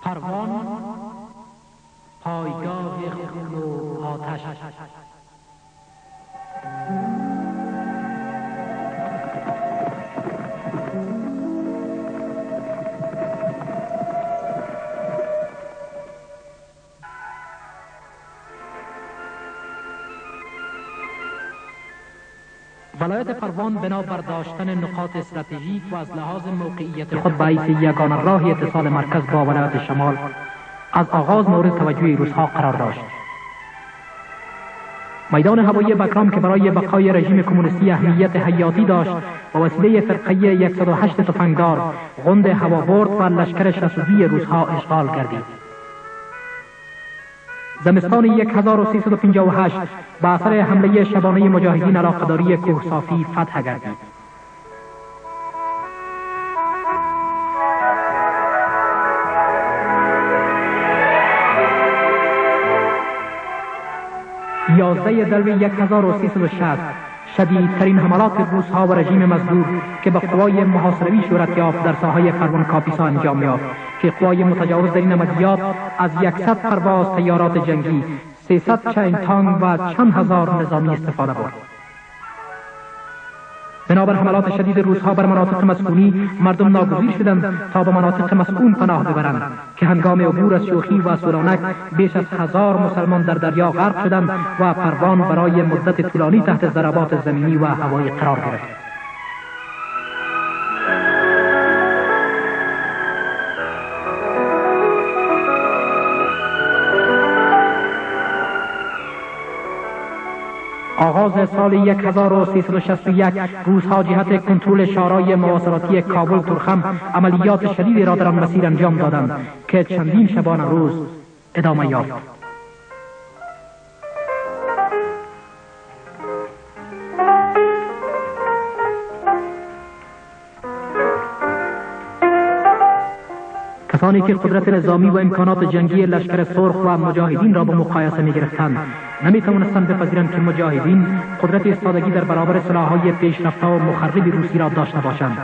پروان، پایگاه خون و آتش. ولایت پروان بنا بر داشتن نقاط استراتژیک و از لحاظ موقعیت خود باعث یگانه راه اتصال مرکز با ولایت شمال از آغاز مورد توجه روس‌ها قرار داشت. میدان هوایی بکرام که برای بقای رژیم کمونیستی اهمیت حیاتی داشت با وسیله فرقه 108 تفنگدار غند هوابرد و لشکر 62 روس‌ها اشغال گردید. زمستان 1358 با اثر حمله شبانه مجاهدین علاقه‌داری کوهسافی فتح گردید. یازده دلو 1360 شدیدترین حملات روس‌ها و رژیم مزدور که به قوای محاصره‌ای صورت یافت در ساحه پروان کاپیسا انجام یافت که قوای متجاوز در این عملیات از 100 پرواز تیارات جنگی، 300 چین تانک و چند هزار نظامی استفاده برد. بنابر حملات شدید روس‌ها بر مناطق مسکونی مردم ناگزیر شدند تا به مناطق مسکون پناه ببرند که هنگام عبور از شوخی و سولانک بیش از 1000 مسلمان در دریا غرق شدند و پروان برای مدت طولانی تحت ضربات زمینی و هوایی قرار گرفت. آغاز سال 1361 روس‌ها جهت کنترل شارای مواصلاتی کابل ترخم عملیات شدیدی را در آن مسیر انجام دادند که چندین شبانه روز ادامه یافت. کسانی که قدرت نظامی و امکانات جنگی لشکر سرخ و مجاهدین را به مقایسه می‌گرفتند نمی‌توانستند بپذیرند که مجاهدین قدرت ایستادگی در برابر سلاح‌های پیشرفته و مخرب روسی را داشته باشند.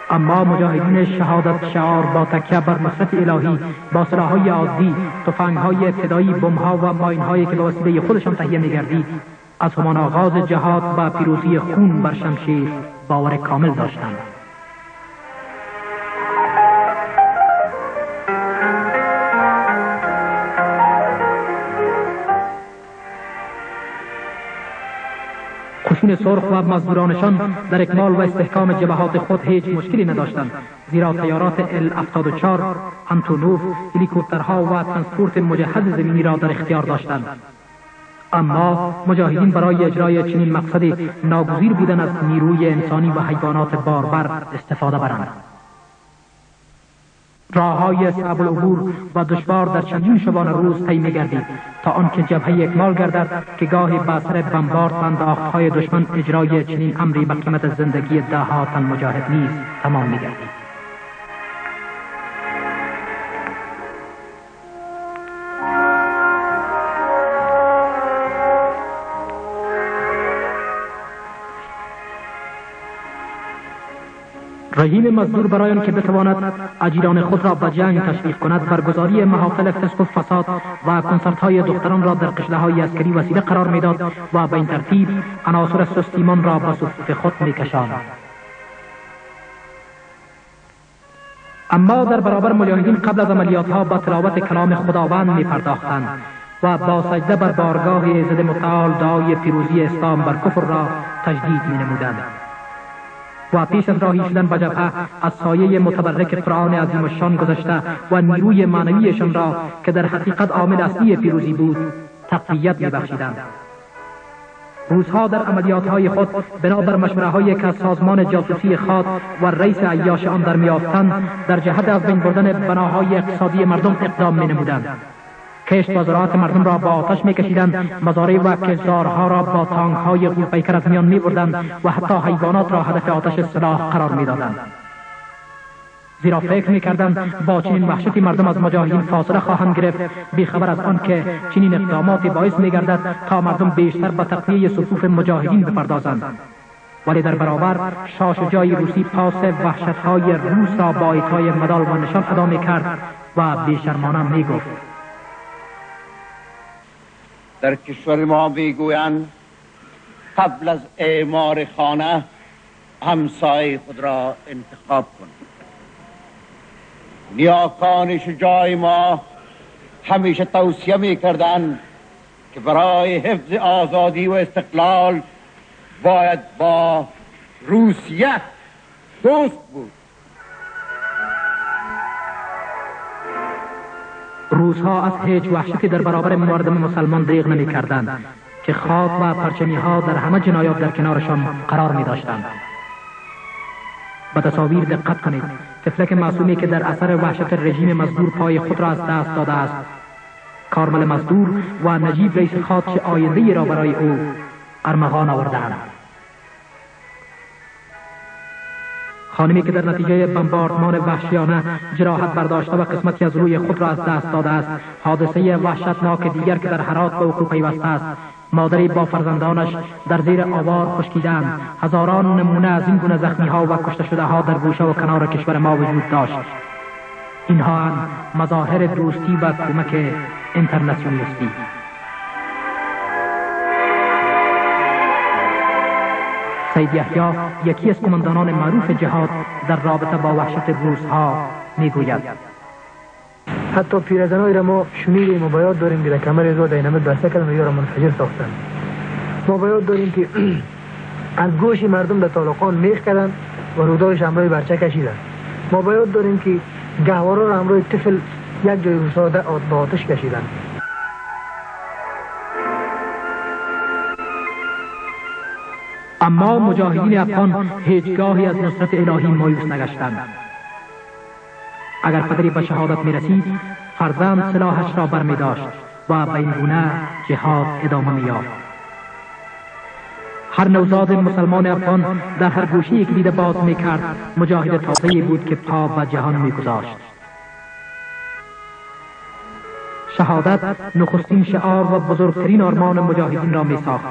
اما مجاهدین شهادت شعار با تکیه بر نصرت الهی با سلاح‌های عادی، تفنگ‌های ابتدایی، بمب‌ها و ماین‌هایی که به وسیله خودشان تهیه می‌گردید، از همان آغاز جهاد و پیروزی خون بر شمشیر باور کامل داشتند. خشون سرخ و مزدورانشان در اکمال و استحکام جبهات خود هیچ مشکلی نداشتند، زیرا تیارات ال-74، آنتونوف، هلیکوپترها و ترانسپورت مجهز زمینی را در اختیار داشتند. اما مجاهدین برای اجرای چنین مقصدی ناگزیر بودند از نیروی انسانی و حیوانات باربر استفاده برند. راه‌های صعب العبور و دشوار در چندین شبانه روز طی می‌گردید تا آنکه جبهه اکمال گردد که گاهی به اثر بمبارد و انداخت‌های دشمن اجرای چنین امری به قیمت زندگی ده‌ها تن مجاهد نیز تمام می‌گردید. رژیم مزدور برای آنکه بتواند اجیران خود را به جنگ تشویق کند برگزاری محافل فسق و فساد و کنسرت‌های دختران را در قشله‌های عسکری وسیله قرار میداد و به این ترتیب عناصر سستیمان را به صفوف خود میکشاند. اما در برابر مجاهدین قبل از عملیاتها به تلاوت کلام خداوند میپرداختند و با سجده بر بارگاه ایزد متعال دعای پیروزی اسلام بر کفر را تجدید مینمودند و پیش از راهی شدن به جبهه از سایه متبرک فرعون عظیم الشان گذشته و نیروی معنویشان را که در حقیقت عامل اصلی پیروزی بود تقویت میبخشیدند. روس‌ها در عملیات‌های خود بنابر مشوره‌هایی که از سازمان جاسوسی خاد و رئیس عیاش آن در میافتند در جهت از بین بردن بناهای اقتصادی مردم اقدام می‌نمودند. کشت و زراعت مردم را با آتش می‌کشیدند، مزارع و کشتزارها را با تانک‌های غول‌پیکر از میان می‌بردند و حتی حیوانات را هدف آتش سلاح قرار می‌دادند. زیرا فکر می‌کردند با چنین وحشتی مردم از مجاهدین فاصله خواهند گرفت، بیخبر از آن که چنین اقداماتی باعث می‌گردد تا مردم بیشتر به تقویه صفوف مجاهدین بپردازند. ولی در برابر شاه شجاع روسی پاس وحشت‌های روس را با اعطای مدال و نشان ادا می‌کرد و بی‌شرمانه می‌گفت: در کشور ما میگویند قبل از اعمار خانه همسایه خود را انتخاب کن. نیاکان شجاع ما همیشه توصیه می‌کردند که برای حفظ آزادی و استقلال باید با روسیه دوست بود. روس‌ها از هیچ وحشتی در برابر مردم مسلمان دریغ نمی‌کردند که خاک و پرچمی‌ها در همه جنایات در کنارشان قرار می‌داشتند. به تصاویر دقت کنید. طفلک معصومی که در اثر وحشت رژیم مزدور پای خود را از دست داده است. کارمل مزدور و نجیب رئیس خاص چه آینده‌ای را برای او ارمغان آورده‌اند. خانمی که در نتیجه بمباردمان وحشیانه جراحت برداشته و قسمتی از روی خود را از دست داده است. حادثه وحشتناک دیگر که در هرات به وقوع پیوسته است. مادری با فرزندانش در زیر آوار خشکیدند. هزاران نمونه از این گونه زخمی‌ها و کشته شده‌ها در گوشه و کنار کشور ما وجود داشت. اینها هم مظاهر دوستی و کمک اینترنشنالیستی. سید یحیی یکی از قماندانان معروف جهاد در رابطه با وحشت روس‌ها میگوید: حتی پیرزنایی را ما شمیریم و بیاد داریم که در کمر ازا دینامیت بسته کردن و یا را منفجر ساختن. ما بیاد داریم که از گوش مردم در طالقان میخ کردن و رودایش همراه برچه کشیدن. ما بیاد داریم که گهوارا را همراه طفل یک جای روسا با آتش کشیدن. اما مجاهدین افغان هیچگاهی از نصرت الهی مایوس نگشتند. اگر قدری به شهادت می رسید، فرزند سلاحش را برمی داشت و به این گونه جهاد ادامه می یافت. هر نوزاد مسلمان افغان در هر گوشه‌ای که دیده باز می کرد مجاهد تازه‌ای بود که پا به جهان می گذاشت. شهادت نخستین شعار و بزرگترین آرمان مجاهدین را می ساخت.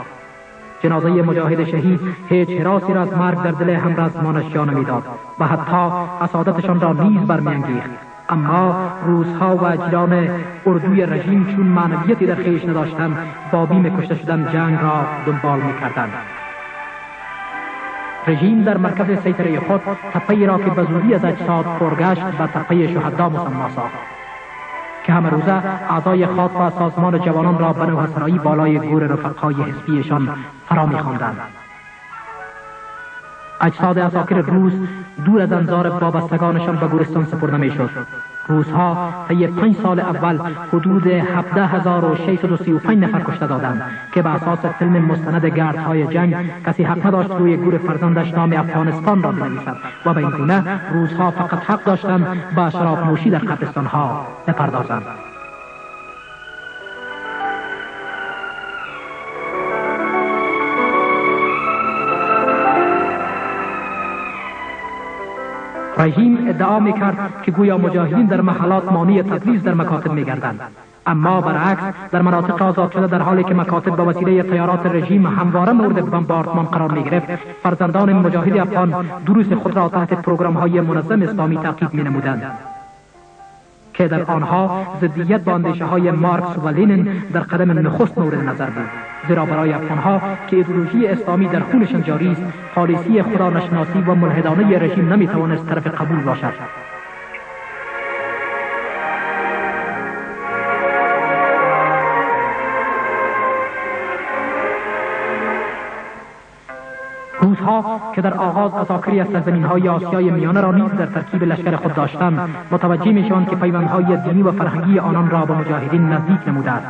جنازه مجاهد شهید هیچ حراسی را از مرگ در دل همرزمانش جا نمی‌داد و حتی اسادتشان را نیز برمی‌انگیخت. اما روس‌ها و اجرام اردوی رژیم چون معنویتی در خویش نداشتند با بیم کشته شدن جنگ را دنبال می‌کردند. رژیم در مرکز سیطره خود تپه‌ای را که به زودی از اجساد فرگشت به تپه شهدا مسمی ساخت که همه روزه اعضای خاص و سازمان جوانان را به نوحه‌سرایی بالای گور رفقای حزبیشان فرا می‌خواندند. اجساد عساکر روس دور از انظار وابستگانشان به گورستان سپرده می‌شد. روس‌ها طی 5 سال اول حدود 17635 نفر کشته دادند که به اساس فیلم مستند گردهای جنگ کسی حق نداشت روی گور فرزندش نام افغانستان را بنویسد و به این گونه روس‌ها فقط حق داشتند به شراب نوشی در قبرستان‌ها بپردازند. رژیم ادعا میکرد که گویا مجاهدین در محلات مانع تدریس در مکاتب میگردند، اما برعکس در مناطق آزاد شده در حالی که مکاتب با وسیله تیارات رژیم همواره مورد بمباردمان قرار میگرفت، فرزندان مجاهد افغان دروس خود را تحت پروگرام‌های منظم اسلامی تعقیب مینمودند که در آنها ضدیت با اندیشه‌های مارکس و لنین در قدم نخست مورد نظر بود. زیرا برای افغان‌ها که ایدئولوژی اسلامی در خونشان جاری است، پالیسی خدانشناسی و ملحدانه رژیم نمی‌توانست طرف قبول باشد. روس‌ها که در آغاز اساکری از سرزمین‌های آسیای میانه را نیز در ترکیب لشکر خود داشتند، متوجه می‌شوند که پیوندهای دینی و فرهنگی آنان را به مجاهدین نزدیک نموده است.